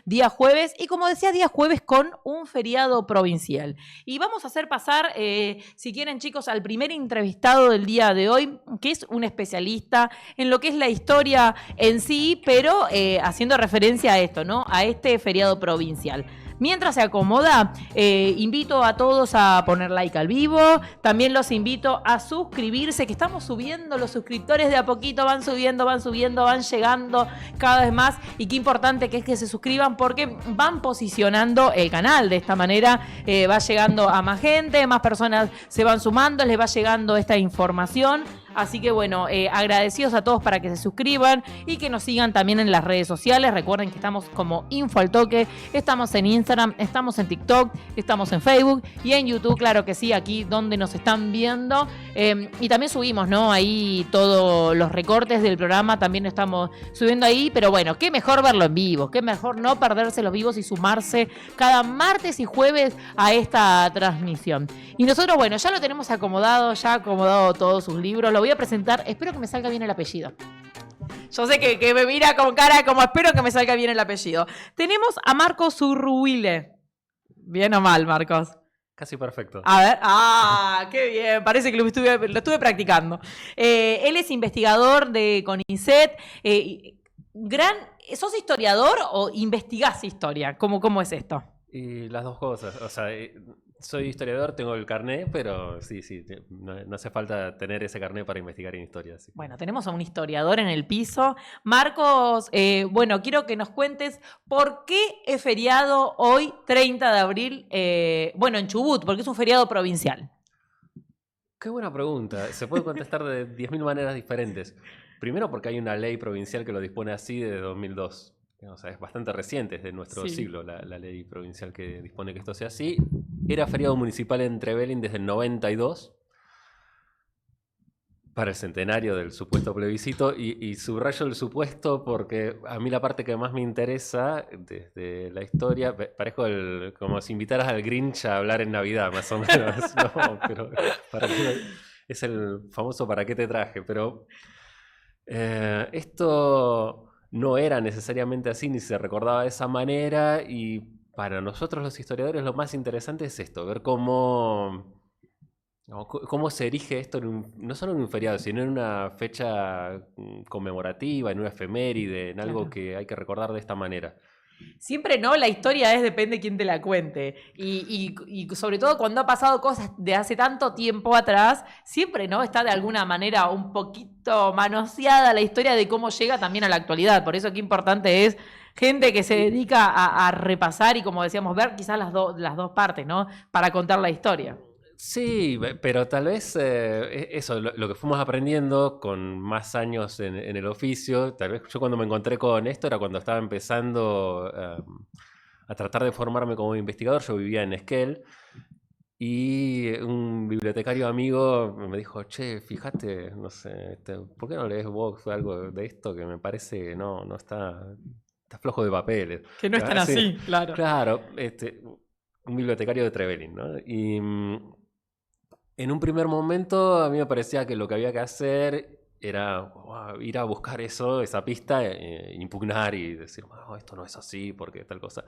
día jueves, y como decía, día jueves con un feriado provincial. Y vamos a hacer pasar, si quieren chicos, al primer entrevistado del día de hoy, que es un especialista en lo que es la historia en sí, pero haciendo referencia a esto, ¿no? A este feriado provincial. Mientras se acomoda, invito a todos a poner like al vivo. También los invito a suscribirse, que estamos subiendo, los suscriptores de a poquito van subiendo, van llegando cada vez más. Y qué importante que es que se suscriban, porque van posicionando el canal. De esta manera va llegando a más gente, más personas se van sumando, les va llegando esta información. Así que bueno, agradecidos a todos para que se suscriban y que nos sigan también en las redes sociales. Recuerden que estamos como Info al Toque, estamos en Instagram, estamos en TikTok, estamos en Facebook y en YouTube, claro que sí, aquí donde nos están viendo. Y también subimos, ¿no? Ahí todos los recortes del programa, también estamos subiendo ahí. Pero bueno, qué mejor verlo en vivo, qué mejor no perderse los vivos y sumarse cada martes y jueves a esta transmisión. Y nosotros, bueno, ya lo tenemos acomodado, ya acomodado todos sus libros. Lo voy a presentar, espero que me salga bien el apellido. Yo sé que me mira con cara como espero que me salga bien el apellido. Tenemos a Marcos Zurruile. ¿Bien o mal, Marcos? Casi perfecto. A ver, qué bien, parece que lo estuve practicando. Él es investigador de CONICET. ¿Sos historiador o investigás historia? ¿Cómo es esto? Y las dos cosas, o sea, soy historiador, tengo el carné, pero sí, no hace falta tener ese carné para investigar en historia. Así. Bueno, tenemos a un historiador en el piso. Marcos, bueno, quiero que nos cuentes por qué es feriado hoy, 30 de abril, bueno, en Chubut, porque es un feriado provincial. Qué buena pregunta, se puede contestar de 10.000 maneras diferentes. Primero porque hay una ley provincial que lo dispone así desde 2002. O sea, es bastante reciente, es de nuestro siglo la ley provincial que dispone que esto sea así. Era feriado municipal en Trevelin desde el 92 para el centenario del supuesto plebiscito, y subrayo el supuesto porque a mí la parte que más me interesa desde la historia, parezco como si invitaras al Grinch a hablar en Navidad, más o menos. No, pero es el famoso ¿para qué te traje? Pero esto no era necesariamente así, ni se recordaba de esa manera, y para nosotros los historiadores lo más interesante es esto, ver cómo se erige esto no solo en un feriado, sino en una fecha conmemorativa, en una efeméride, en algo que hay que recordar de esta manera. Siempre no, la historia depende de quién te la cuente. Y sobre todo cuando ha pasado cosas de hace tanto tiempo atrás, siempre no está de alguna manera un poquito manoseada la historia de cómo llega también a la actualidad. Por eso qué importante es gente que se dedica a repasar y, como decíamos, ver quizás las dos partes, ¿no? Para contar la historia. Sí, pero tal vez eso, lo que fuimos aprendiendo con más años en el oficio, tal vez yo cuando me encontré con esto era cuando estaba empezando a tratar de formarme como investigador. Yo vivía en Esquel y un bibliotecario amigo me dijo, che, fíjate, no sé, ¿por qué no lees vos algo de esto que me parece que no está flojo de papeles? Que no están así, claro. Claro, un bibliotecario de Trevelin, ¿no? Y en un primer momento a mí me parecía que lo que había que hacer era ir a buscar esa pista, impugnar y decir, esto no es así, porque tal cosa.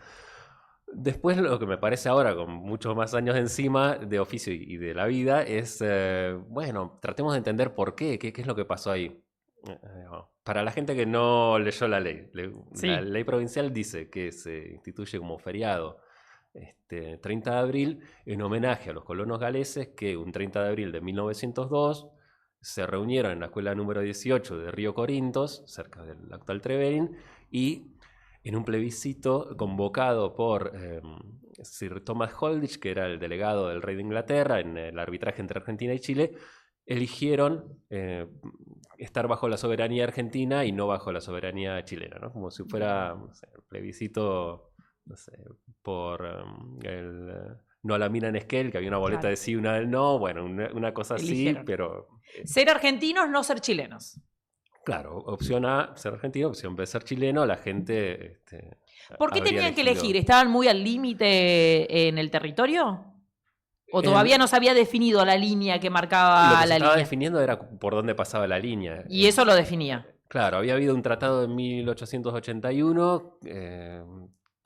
Después lo que me parece ahora, con muchos más años encima de oficio y de la vida, es, tratemos de entender por qué es lo que pasó ahí. Para la gente que no leyó la ley, la ley provincial dice que se instituye como feriado 30 de abril en homenaje a los colonos galeses que un 30 de abril de 1902 se reunieron en la escuela número 18 de Río Corintos, cerca del actual Trevelin, y en un plebiscito convocado por Sir Thomas Holditch, que era el delegado del rey de Inglaterra en el arbitraje entre Argentina y Chile, eligieron estar bajo la soberanía argentina y no bajo la soberanía chilena, ¿no? Como si fuera el plebiscito, no sé, por no a la mina en Esquel, que había una boleta de sí y una del no, bueno, una cosa eligieron. Así, pero... ser argentinos, no ser chilenos. Claro, opción A, ser argentino, opción B, ser chileno, la gente... ¿Por qué tenían que elegir? ¿Estaban muy al límite en el territorio? ¿O todavía no se había definido la línea que marcaba la línea? Lo que se estaba definiendo era por dónde pasaba la línea. Y eso lo definía. Claro, había habido un tratado en 1881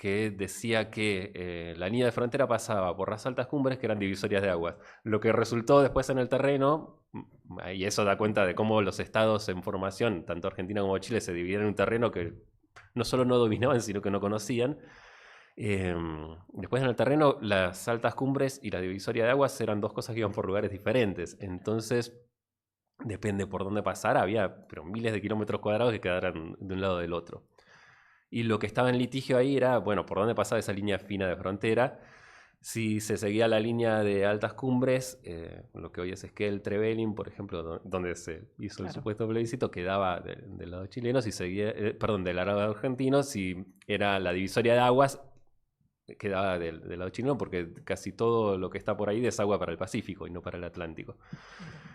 que decía que la línea de frontera pasaba por las altas cumbres que eran divisorias de aguas. Lo que resultó después en el terreno, y eso da cuenta de cómo los estados en formación, tanto Argentina como Chile, se dividieron en un terreno que no solo no dominaban, sino que no conocían. Después en el terreno, las altas cumbres y la divisoria de aguas eran dos cosas que iban por lugares diferentes. Entonces, depende por dónde pasara, había pero miles de kilómetros cuadrados que quedaran de un lado del otro. Y lo que estaba en litigio ahí era, bueno, por dónde pasaba esa línea fina de frontera. Si se seguía la línea de altas cumbres, lo que hoy es Esquel, Trevelin, por ejemplo, donde se hizo el supuesto plebiscito, quedaba del lado chileno, si seguía, perdón, del lado argentino, si era la divisoria de aguas, quedaba del lado chileno, porque casi todo lo que está por ahí desagua para el Pacífico y no para el Atlántico.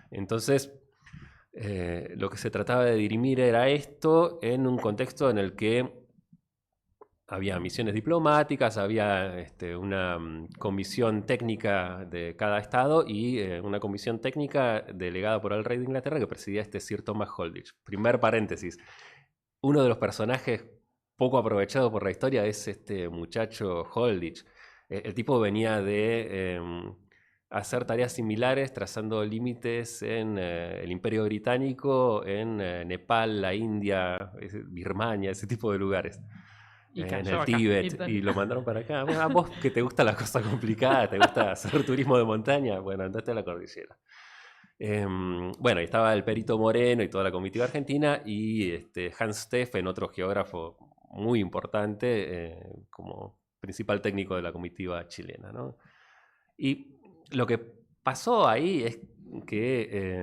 Entonces, lo que se trataba de dirimir era esto en un contexto en el que había misiones diplomáticas, había una comisión técnica de cada estado y una comisión técnica delegada por el rey de Inglaterra que presidía Sir Thomas Holditch. Primer paréntesis, uno de los personajes poco aprovechado por la historia es este muchacho Holditch. El tipo venía de hacer tareas similares trazando límites en el Imperio Británico, en Nepal, la India, Birmania, ese tipo de lugares. En el Tíbet, y lo mandaron para acá. Bueno, a vos que te gusta la cosa complicada, te gusta hacer turismo de montaña, bueno, andate a la cordillera. Bueno, y estaba el Perito Moreno y toda la comitiva argentina, y Hans Steffen, otro geógrafo muy importante, como principal técnico de la comitiva chilena, ¿no? Y lo que pasó ahí es que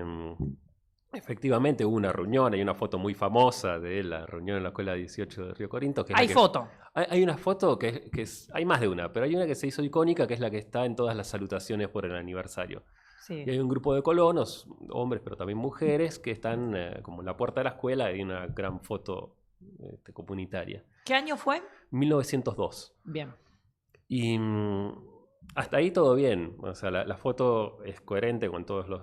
efectivamente hubo una reunión, hay una foto muy famosa de la reunión en la Escuela 18 de Río Corinto. Que hay foto. Hay una foto que es, hay más de una, pero hay una que se hizo icónica, que es la que está en todas las salutaciones por el aniversario. Sí. Y hay un grupo de colonos, hombres pero también mujeres, que están como en la puerta de la escuela, y hay una gran foto comunitaria. ¿Qué año fue? 1902. Bien. Y hasta ahí todo bien, o sea, la foto es coherente con todos los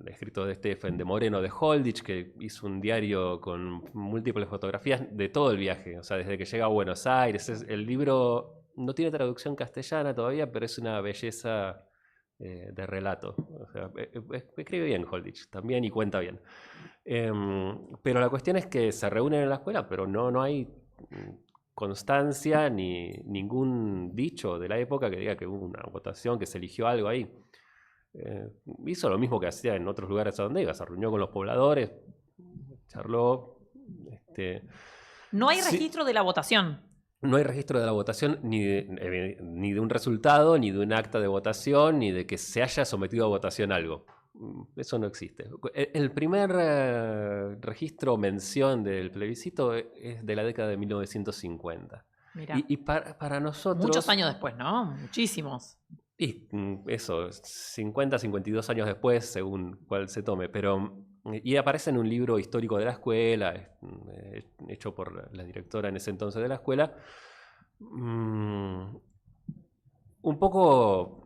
escritos de Steffen, de Moreno, de Holditch, que hizo un diario con múltiples fotografías de todo el viaje, o sea, desde que llega a Buenos Aires. El libro no tiene traducción castellana todavía, pero es una belleza de relato. O sea, escribe bien Holditch también y cuenta bien. Pero la cuestión es que se reúnen en la escuela, pero no hay constancia ni ningún dicho de la época que diga que hubo una votación, que se eligió algo ahí. Hizo lo mismo que hacía en otros lugares a donde iba, se reunió con los pobladores, charló. No hay registro de la votación. No hay registro de la votación, ni de un resultado, ni de un acta de votación, ni de que se haya sometido a votación algo. Eso no existe. El primer registro o mención del plebiscito es de la década de 1950. Y para nosotros... Muchos años después, ¿no? Muchísimos. Y eso, 50, 52 años después, según cuál se tome. Y aparece en un libro histórico de la escuela, hecho por la directora en ese entonces de la escuela. Un poco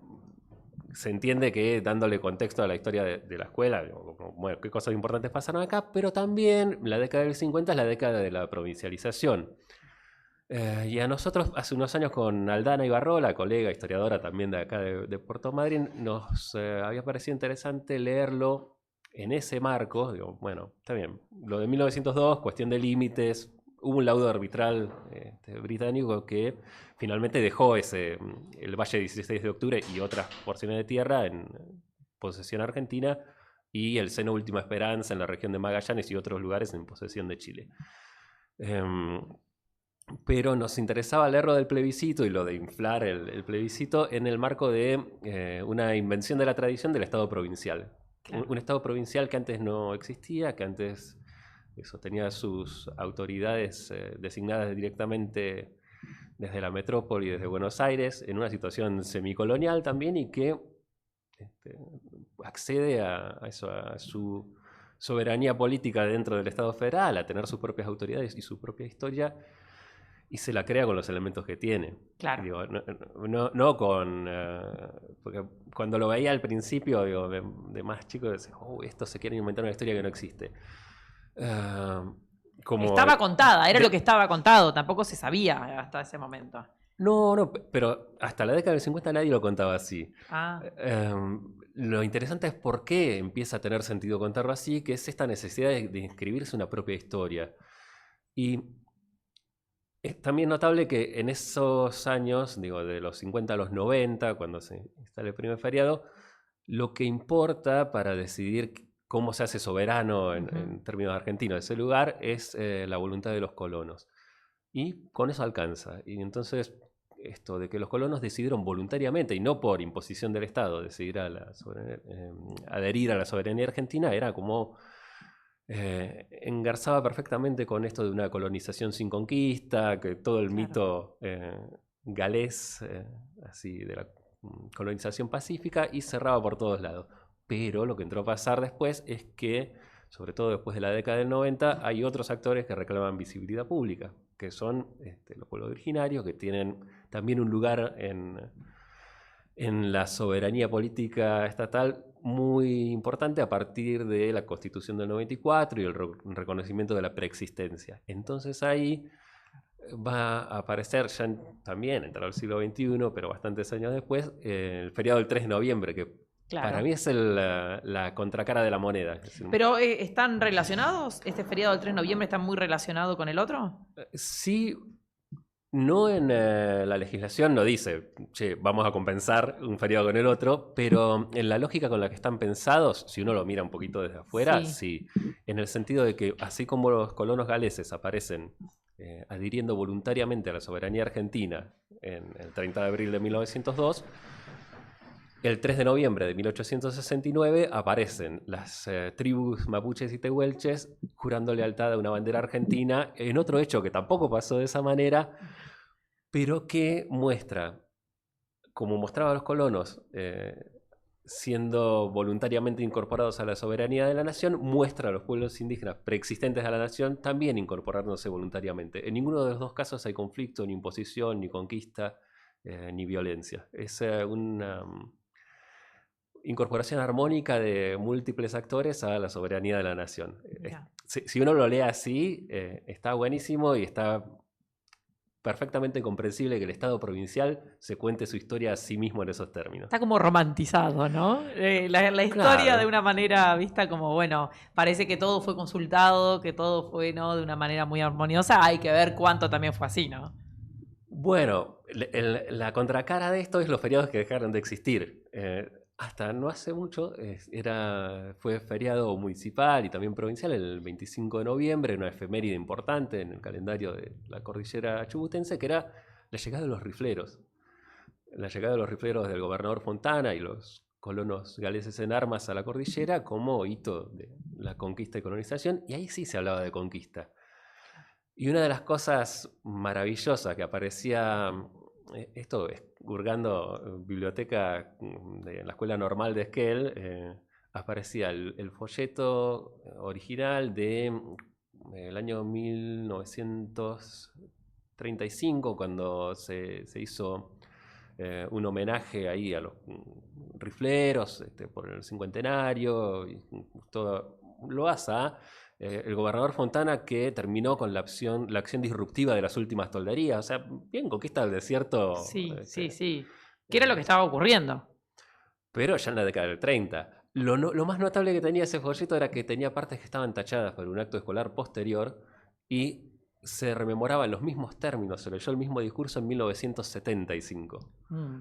se entiende que dándole contexto a la historia de la escuela, bueno, qué cosas importantes pasaron acá, pero también la década del 50 es la década de la provincialización. Y a nosotros, hace unos años, con Aldana Ibarrola, colega historiadora también de acá de Puerto Madryn, nos había parecido interesante leerlo en ese marco. Digo, bueno, está bien. Lo de 1902, cuestión de límites, hubo un laudo arbitral británico que finalmente dejó el Valle 16 de Octubre y otras porciones de tierra en posesión argentina, y el Seno Última Esperanza en la región de Magallanes y otros lugares en posesión de Chile. Pero nos interesaba leer lo del plebiscito y lo de inflar el plebiscito en el marco de una invención de la tradición del Estado provincial. Claro. Un Estado provincial que antes no existía, que antes tenía sus autoridades designadas directamente desde la metrópoli, desde Buenos Aires, en una situación semicolonial también, y que accede a su soberanía política dentro del Estado federal, a tener sus propias autoridades y su propia historia, y se la crea con los elementos que tiene. Claro. Digo, no con... porque cuando lo veía al principio, digo, de más chico, decía, esto se quiere inventar una historia que no existe. como... Estaba contada, era lo que estaba contado, tampoco se sabía hasta ese momento. No, pero hasta la década del 50 nadie lo contaba así. Ah, Lo interesante es por qué empieza a tener sentido contarlo así, que es esta necesidad de inscribirse una propia historia. Y es también notable que en esos años, digo, de los 50 a los 90, cuando se instala el primer feriado, lo que importa para decidir cómo se hace soberano en términos argentinos de ese lugar es la voluntad de los colonos. Y con eso alcanza. Y entonces, esto de que los colonos decidieron voluntariamente y no por imposición del Estado decidir adherir a la soberanía argentina, era como engarzaba perfectamente con esto de una colonización sin conquista, que todo el mito galés, así de la colonización pacífica, y cerraba por todos lados. Pero lo que entró a pasar después es que, sobre todo después de la década del 90, hay otros actores que reclaman visibilidad pública, que son los pueblos originarios, que tienen también un lugar en la soberanía política estatal muy importante a partir de la Constitución del 94 y el reconocimiento de la preexistencia. Entonces ahí va a aparecer ya también, entrado el siglo XXI, pero bastantes años después, el feriado del 3 de noviembre, que para mí es la contracara de la moneda. Es decir, ¿pero están relacionados? ¿Este feriado del 3 de noviembre está muy relacionado con el otro? Sí. No en la legislación no dice, che, vamos a compensar un feriado con el otro, pero en la lógica con la que están pensados, si uno lo mira un poquito desde afuera, sí. En el sentido de que así como los colonos galeses aparecen adhiriendo voluntariamente a la soberanía argentina en el 30 de abril de 1902, el 3 de noviembre de 1869 aparecen las tribus mapuches y tehuelches jurando lealtad a una bandera argentina en otro hecho que tampoco pasó de esa manera, pero que muestra, como mostraba a los colonos, siendo voluntariamente incorporados a la soberanía de la nación, muestra a los pueblos indígenas preexistentes a la nación también incorporándose voluntariamente. En ninguno de los dos casos hay conflicto, ni imposición, ni conquista, ni violencia. Es una incorporación armónica de múltiples actores a la soberanía de la nación. Si uno lo lee así, está buenísimo y está perfectamente comprensible que el Estado provincial se cuente su historia a sí mismo en esos términos. Está como romantizado, ¿no? La historia de una manera vista como, bueno, parece que todo fue consultado, que todo fue, ¿no?, de una manera muy armoniosa. Hay que ver cuánto también fue así, ¿no? Bueno, la contracara de esto es los feriados que dejaron de existir. Hasta no hace mucho fue feriado municipal y también provincial el 25 de noviembre, una efeméride importante en el calendario de la cordillera chubutense, que era la llegada de los rifleros. La llegada de los rifleros del gobernador Fontana y los colonos galeses en armas a la cordillera como hito de la conquista y colonización, y ahí sí se hablaba de conquista. Y una de las cosas maravillosas que aparecía, esto hurgando biblioteca de la Escuela Normal de Esquel, aparecía el folleto original de el año 1935, cuando se hizo un homenaje ahí a los rifleros por el cincuentenario, y todo lo ASA. El gobernador Fontana, que terminó con la acción disruptiva de las últimas tolderías, o sea, bien conquista del desierto. Sí. ¿Qué era lo que estaba ocurriendo? Pero ya en la década del 30. Lo más notable que tenía ese folleto era que tenía partes que estaban tachadas por un acto escolar posterior y se rememoraban los mismos términos, se leyó el mismo discurso en 1975.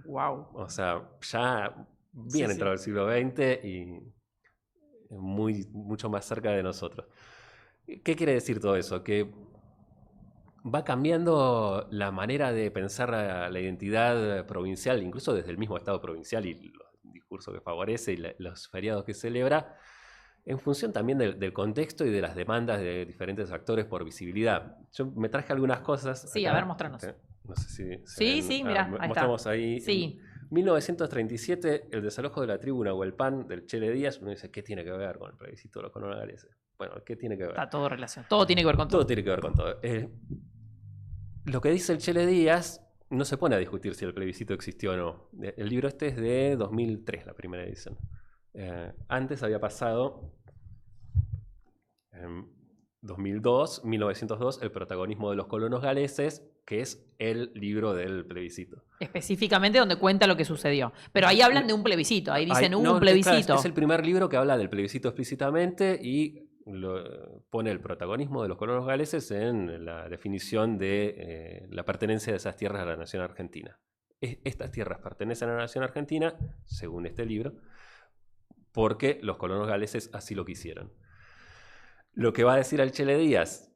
Wow. O sea, ya bien entrado el siglo XX y mucho más cerca de nosotros. ¿Qué quiere decir todo eso? Que va cambiando la manera de pensar la identidad provincial, incluso desde el mismo Estado provincial y los discursos que favorece y los feriados que celebra, en función también del contexto y de las demandas de diferentes actores por visibilidad. Yo me traje algunas cosas. Sí, acá. A ver, mostranos. No sé si... Sí, mira, ahí mostramos está. ahí. Sí. 1937, el desalojo de la tribu Nahuelpan del Chele Díaz. Uno dice, ¿qué tiene que ver con el plebiscito de los colonos galeses? Bueno, ¿qué tiene que ver? Está todo relacionado. Todo tiene que ver con todo. Todo tiene que ver con todo. Lo que dice el Chele Díaz no se pone a discutir si el plebiscito existió o no. El libro este es de 2003, la primera edición. Antes había pasado 2002, 1902, El protagonismo de los colonos galeses, que es el libro del plebiscito. Específicamente donde cuenta lo que sucedió. Pero ahí hablan de un plebiscito, ahí dicen No, un plebiscito. Claro, es el primer libro que habla del plebiscito explícitamente y pone el protagonismo de los colonos galeses en la definición de la pertenencia de esas tierras a la nación argentina. Estas tierras pertenecen a la nación argentina, según este libro, porque los colonos galeses así lo quisieron. Lo que va a decir Alchele Díaz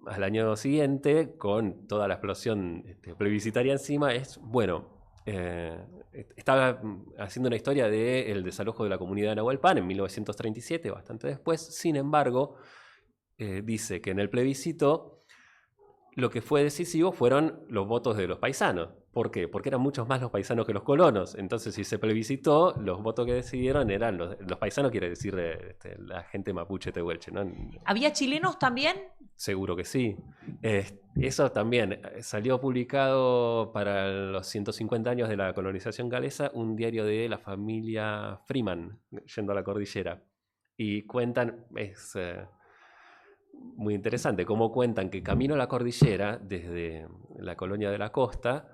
al año siguiente, con toda la explosión plebiscitaria encima, es, bueno, estaba haciendo una historia del desalojo de la comunidad de Nahuelpan en 1937, bastante después. Sin embargo, dice que en el plebiscito lo que fue decisivo fueron los votos de los paisanos. ¿Por qué? Porque eran muchos más los paisanos que los colonos. Entonces, si se plebiscitó, los votos que decidieron eran los paisanos, quiere decir la gente mapuche tehuelche, ¿no? ¿Había chilenos también? Seguro que sí. Eso también salió publicado para los 150 años de la colonización galesa, un diario de la familia Freeman, yendo a la cordillera. Y cuentan, es muy interesante, cómo cuentan que camino a la cordillera, desde la colonia de la costa,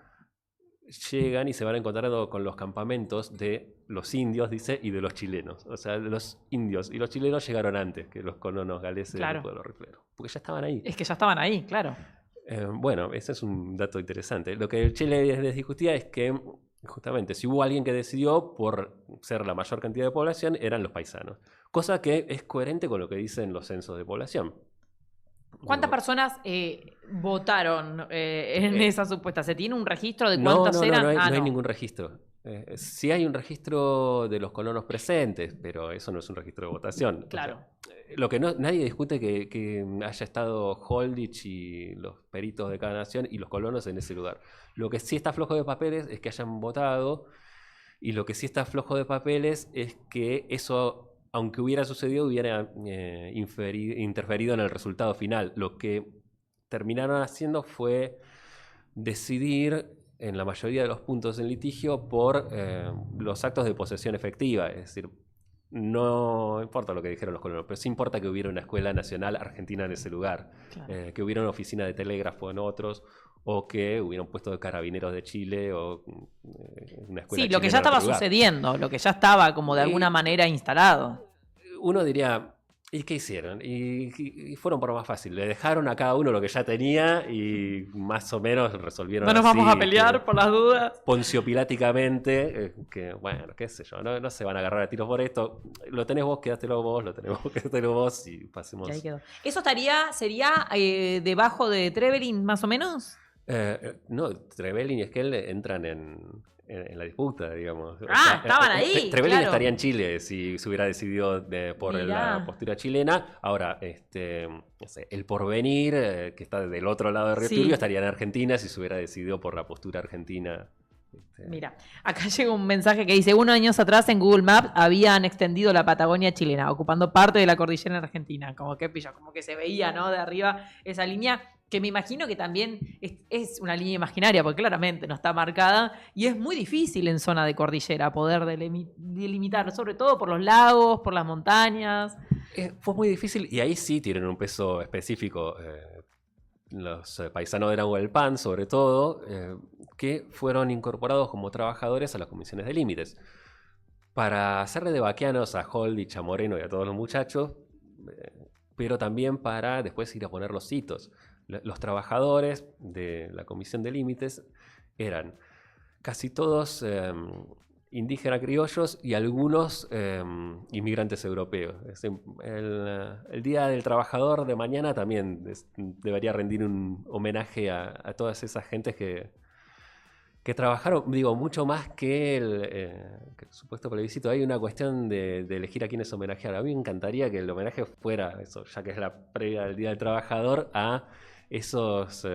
llegan y se van encontrando con los campamentos de los indios, dice, y de los chilenos. O sea, los indios y los chilenos llegaron antes que los colonos galeses del pueblo riflero, porque ya estaban ahí. Es que ya estaban ahí, claro. Bueno, ese es un dato interesante. Lo que el Chile les discutía es que, justamente, si hubo alguien que decidió por ser la mayor cantidad de población, eran los paisanos. Cosa que es coherente con lo que dicen los censos de población. ¿Cuántas personas votaron en esa supuesta? ¿Se tiene un registro de cuántas eran? No hay ningún registro. Sí hay un registro de los colonos presentes, pero eso no es un registro de votación. Claro. O sea, lo que nadie discute que haya estado Holditch y los peritos de cada nación y los colonos en ese lugar. Lo que sí está flojo de papeles es que hayan votado, y lo que sí está flojo de papeles es que eso, aunque hubiera sucedido, hubiera interferido en el resultado final. Lo que terminaron haciendo fue decidir, en la mayoría de los puntos en litigio, por los actos de posesión efectiva. Es decir, no importa lo que dijeron los colonos, pero sí importa que hubiera una escuela nacional argentina en ese lugar, claro. Que hubiera una oficina de telégrafo en otros, o que hubiera un puesto de carabineros de Chile, o una escuela. Sí, lo que ya estaba sucediendo, lo que ya estaba como de alguna manera instalado. Uno diría, ¿y qué hicieron? Y fueron por lo más fácil. Le dejaron a cada uno lo que ya tenía y más o menos resolvieron. No nos vamos a pelear por las dudas. Poncio Piláticamente, que bueno, qué sé yo, no se van a agarrar a tiros por esto. Lo tenés vos, quédatelo vos, lo tenés vos, quédatelo vos y pasemos. Y ahí quedó. ¿Eso sería debajo de Trevelin, más o menos? No, Trevelin y Esquel entran en la disputa, digamos. Estaban ahí. Trevelin claro. estaría en Chile si se hubiera decidido por la postura chilena. Ahora, no sé, el Porvenir, que está del otro lado de Río Turbio, estaría en Argentina si se hubiera decidido por la postura argentina. Mira, acá llega un mensaje que dice: 1 año atrás en Google Maps habían extendido la Patagonia chilena, ocupando parte de la cordillera argentina. Como que se veía, ¿no? De arriba esa línea, que me imagino que también es una línea imaginaria, porque claramente no está marcada, y es muy difícil en zona de cordillera poder delimitar, sobre todo por los lagos, por las montañas. Fue muy difícil, y ahí sí tienen un peso específico. Los paisanos de Nahuelpan, sobre todo, que fueron incorporados como trabajadores a las comisiones de límites. Para hacerle de vaquianos a Holditch, a Moreno y a todos los muchachos, pero también para después ir a poner los hitos. Los trabajadores de la comisión de límites eran casi todos indígenas criollos y algunos inmigrantes europeos. El Día del Trabajador de mañana también debería rendir un homenaje a todas esas gentes que trabajaron, digo, mucho más que el supuesto plebiscito. Hay una cuestión de elegir a quiénes homenajear. A mí me encantaría que el homenaje fuera eso, ya que es la previa del Día del Trabajador, a esos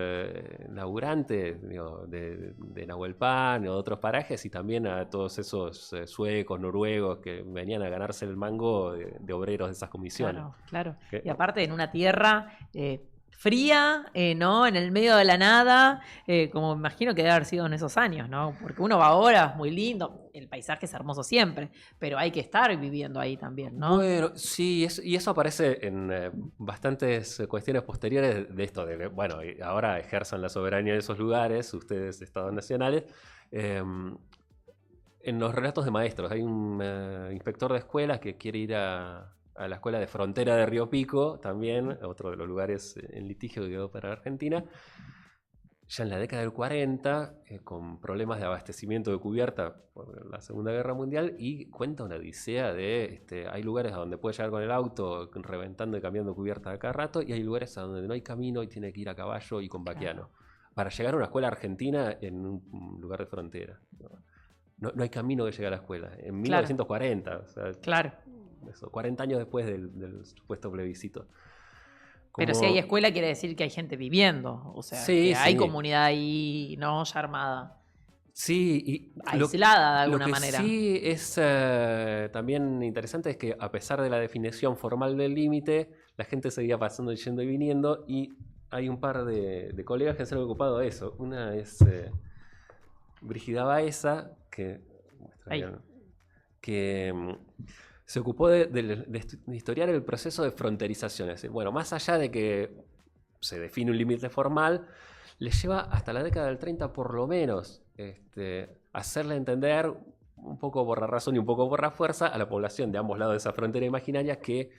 laburantes, digo, de Nahuelpan o de otros parajes, y también a todos esos suecos, noruegos que venían a ganarse el mango de obreros de esas comisiones. Claro. Y aparte en una tierra fría, ¿no? En el medio de la nada, como me imagino que debe haber sido en esos años, ¿no? Porque uno va ahora, es muy lindo, el paisaje es hermoso siempre, pero hay que estar viviendo ahí también, ¿no? Bueno, sí, y eso aparece en bastantes cuestiones posteriores de esto, de que, bueno, ahora ejerzan la soberanía de esos lugares, ustedes, estados nacionales. En los relatos de maestros, hay un inspector de escuelas que quiere ir a la escuela de frontera de Río Pico, también, otro de los lugares en litigio que quedó para Argentina, ya en la década del 40, con problemas de abastecimiento de cubierta por la Segunda Guerra Mundial, y cuenta una odisea de, hay lugares a donde puede llegar con el auto reventando y cambiando cubierta a cada rato, y hay lugares a donde no hay camino y tiene que ir a caballo y con vaquiano, para llegar a una escuela argentina en un lugar de frontera. No hay camino que llegue a la escuela. En 1940, o sea, eso, 40 años después del supuesto plebiscito. Pero si hay escuela quiere decir que hay gente viviendo, o sea, que hay comunidad ahí, ¿no? Ya armada. Sí, y aislada de alguna manera. Lo que sí es también interesante es que a pesar de la definición formal del límite, la gente seguía pasando, yendo y viniendo, y hay un par de colegas que se han ocupado de eso. Una es Brígida Baeza, que se ocupó de historiar el proceso de fronterización. Es decir, bueno, más allá de que se define un límite formal, le lleva hasta la década del 30 por lo menos hacerle entender, un poco por la razón y un poco por la fuerza, a la población de ambos lados de esa frontera imaginaria que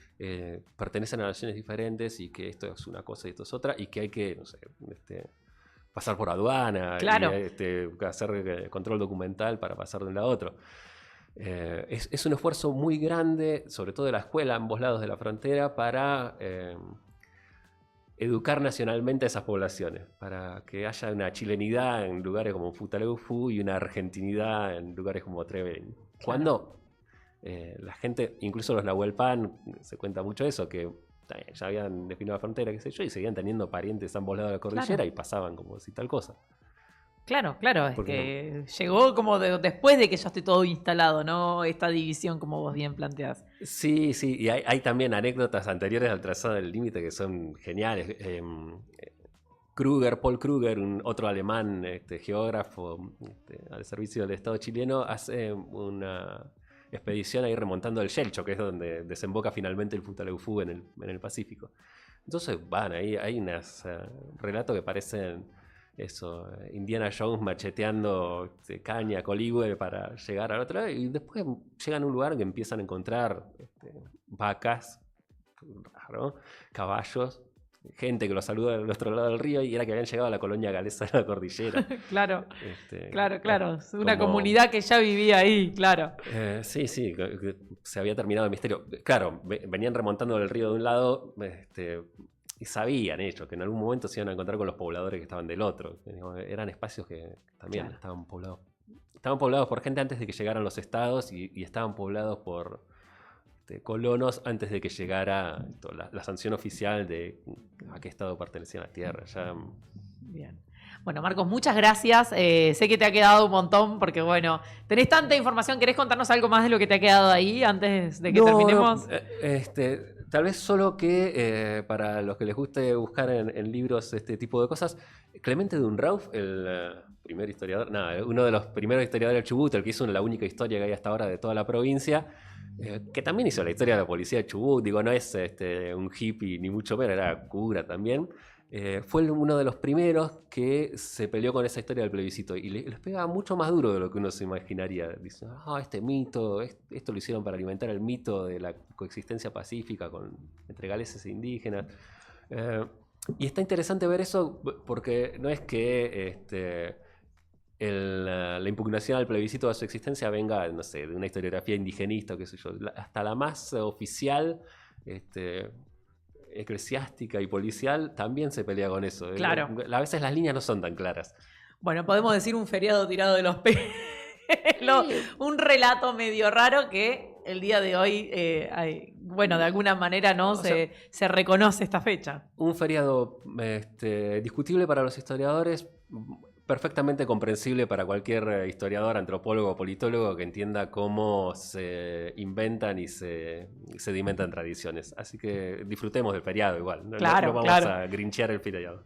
pertenecen a naciones diferentes y que esto es una cosa y esto es otra, y que hay que, no sé, pasar por aduana, y, hacer control documental para pasar de un lado a otro. Es un esfuerzo muy grande, sobre todo de la escuela, a ambos lados de la frontera, para educar nacionalmente a esas poblaciones, para que haya una chilenidad en lugares como Futaleufú y una argentinidad en lugares como Trevelin. Cuando la gente, incluso los Nahuelpan, se cuenta mucho eso, que ya habían definido la frontera, qué sé yo, y seguían teniendo parientes a ambos lados de la cordillera y pasaban como si tal cosa. Claro, es que llegó como después de que ya esté todo instalado, ¿no? Esta división, como vos bien planteás. Sí, y hay también anécdotas anteriores al trazado del límite que son geniales. Paul Kruger, otro alemán, geógrafo al servicio del Estado chileno, hace una expedición ahí remontando el Yelcho, que es donde desemboca finalmente el Futaleufú en el Pacífico. Entonces van ahí, hay unos relatos que parecen Indiana Jones macheteando caña, coligüe para llegar al otro lado, y después llegan a un lugar que empiezan a encontrar vacas, raro, caballos, gente que los saluda del otro lado del río, y era que habían llegado a la colonia galesa de la cordillera. Claro. Una comunidad que ya vivía ahí, claro. Sí, que se había terminado el misterio. Claro, venían remontando del río de un lado, y sabían ellos que en algún momento se iban a encontrar con los pobladores que estaban del otro. Eran espacios que también estaban poblados. Estaban poblados por gente antes de que llegaran los estados, y estaban poblados por colonos antes de que llegara la sanción oficial de a qué estado pertenecía la tierra. Bien. Bueno, Marcos, muchas gracias. Sé que te ha quedado un montón porque, bueno, tenés tanta información. ¿Querés contarnos algo más de lo que te ha quedado ahí antes de que terminemos? Tal vez solo que para los que les guste buscar en libros este tipo de cosas, Clemente Dunrauf, el primer historiador, uno de los primeros historiadores del Chubut, el que hizo la única historia que hay hasta ahora de toda la provincia, que también hizo la historia de la policía de Chubut, no es un hippie ni mucho menos, era cura también. Fue uno de los primeros que se peleó con esa historia del plebiscito y les pegaba mucho más duro de lo que uno se imaginaría. Dicen, este mito, esto lo hicieron para alimentar el mito de la coexistencia pacífica entre galeses e indígenas. Y está interesante ver eso porque no es que la impugnación al plebiscito de su existencia venga, no sé, de una historiografía indigenista o qué sé yo. Hasta la más oficial, eclesiástica y policial también se pelea con eso. Claro. A veces las líneas no son tan claras. Bueno, podemos decir un feriado tirado de los pelos. Un relato medio raro que el día de hoy, de alguna manera se reconoce esta fecha. Un feriado discutible para los historiadores, perfectamente comprensible para cualquier historiador, antropólogo, politólogo que entienda cómo se inventan y se sedimentan tradiciones. Así que disfrutemos del feriado igual. No, Claro, no vamos claro. a grinchear el feriado.